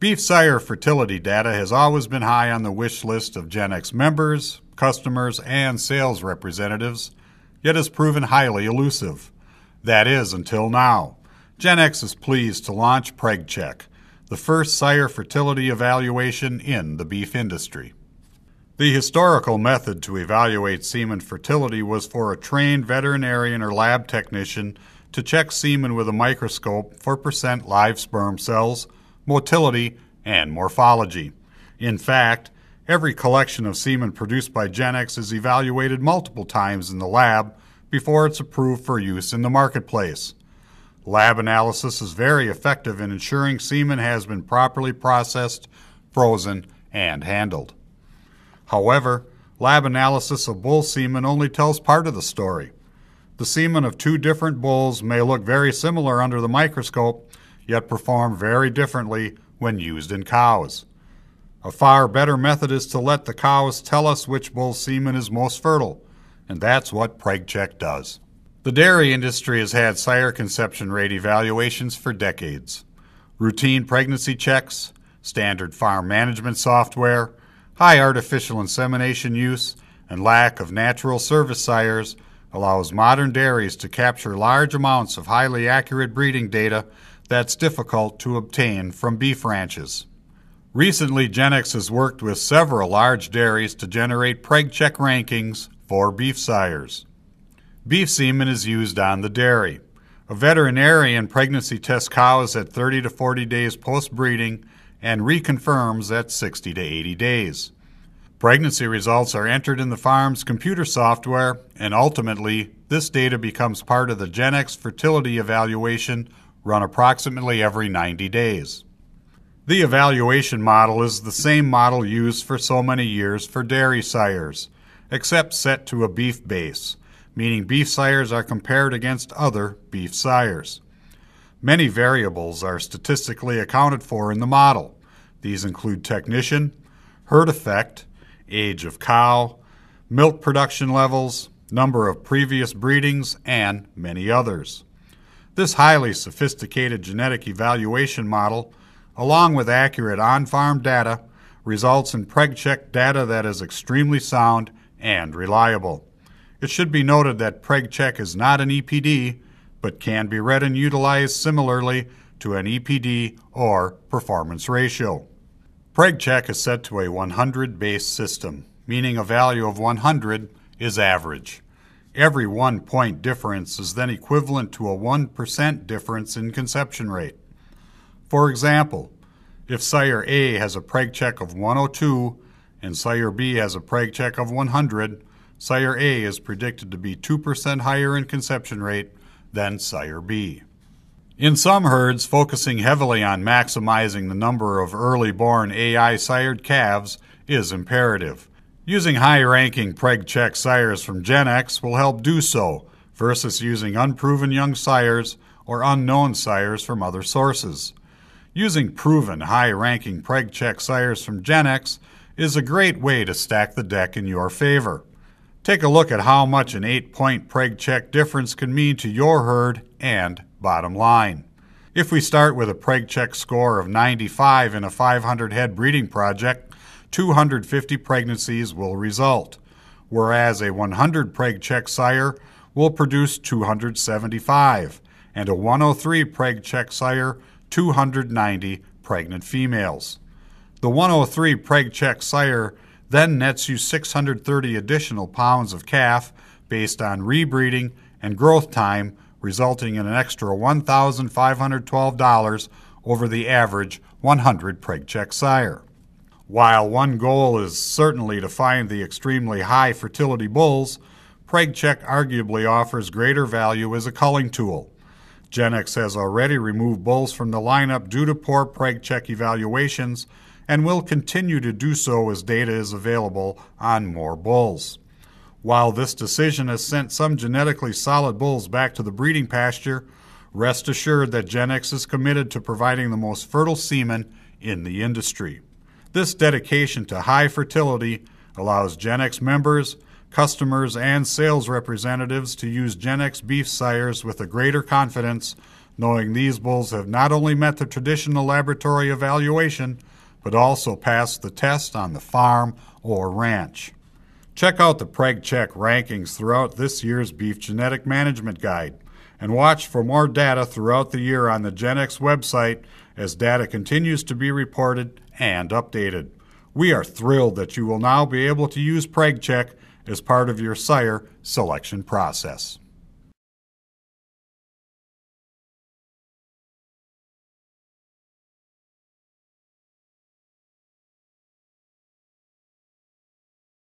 Beef sire fertility data has always been high on the wish list of Genex members, customers, and sales representatives, yet has proven highly elusive. That is, until now. Genex is pleased to launch PregCheck, the first sire fertility evaluation in the beef industry. The historical method to evaluate semen fertility was for a trained veterinarian or lab technician to check semen with a microscope for percent live sperm cells, motility, and morphology. In fact, every collection of semen produced by Genex is evaluated multiple times in the lab before it's approved for use in the marketplace. Lab analysis is very effective in ensuring semen has been properly processed, frozen, and handled. However, lab analysis of bull semen only tells part of the story. The semen of two different bulls may look very similar under the microscope, yet perform very differently when used in cows. A far better method is to let the cows tell us which bull's semen is most fertile, and that's what PregCheck does. The dairy industry has had sire conception rate evaluations for decades. Routine pregnancy checks, standard farm management software, high artificial insemination use, and lack of natural service sires allows modern dairies to capture large amounts of highly accurate breeding data that's difficult to obtain from beef ranches. Recently, Genex has worked with several large dairies to generate PregCheck rankings for beef sires. Beef semen is used on the dairy. A veterinarian pregnancy tests cows at 30 to 40 days post-breeding and reconfirms at 60 to 80 days. Pregnancy results are entered in the farm's computer software, and ultimately, this data becomes part of the Genex fertility evaluation run approximately every 90 days. The evaluation model is the same model used for so many years for dairy sires, except set to a beef base, meaning beef sires are compared against other beef sires. Many variables are statistically accounted for in the model. These include technician, herd effect, age of cow, milk production levels, number of previous breedings, and many others. This highly sophisticated genetic evaluation model, along with accurate on-farm data, results in PregCheck data that is extremely sound and reliable. It should be noted that PregCheck is not an EPD, but can be read and utilized similarly to an EPD or performance ratio. PregCheck is set to a 100 base system, meaning a value of 100 is average. Every 1 point difference is then equivalent to a 1% difference in conception rate. For example, if sire A has a PregCheck of 102 and sire B has a PregCheck of 100, sire A is predicted to be 2% higher in conception rate than sire B. In some herds, focusing heavily on maximizing the number of early-born AI-sired calves is imperative. Using high-ranking PregCheck sires from Genex will help do so versus using unproven young sires or unknown sires from other sources. Using proven high-ranking PregCheck sires from Genex is a great way to stack the deck in your favor. Take a look at how much an 8-point PregCheck difference can mean to your herd and bottom line. If we start with a PregCheck score of 95 in a 500-head breeding project, 250 pregnancies will result, whereas a 100 PregCheck sire will produce 275, and a 103 PregCheck sire 290 pregnant females. The 103 PregCheck sire then nets you 630 additional pounds of calf based on rebreeding and growth time, resulting in an extra $1,512 over the average 100 PregCheck sire. While one goal is certainly to find the extremely high fertility bulls, PregCheck arguably offers greater value as a culling tool. Genex has already removed bulls from the lineup due to poor PregCheck evaluations and will continue to do so as data is available on more bulls. While this decision has sent some genetically solid bulls back to the breeding pasture, rest assured that Genex is committed to providing the most fertile semen in the industry. This dedication to high fertility allows Genex members, customers, and sales representatives to use Genex beef sires with a greater confidence, knowing these bulls have not only met the traditional laboratory evaluation, but also passed the test on the farm or ranch. Check out the PregCheck rankings throughout this year's Beef Genetic Management Guide, and watch for more data throughout the year on the Genex website as data continues to be reported and updated. We are thrilled that you will now be able to use PregCheck as part of your sire selection process.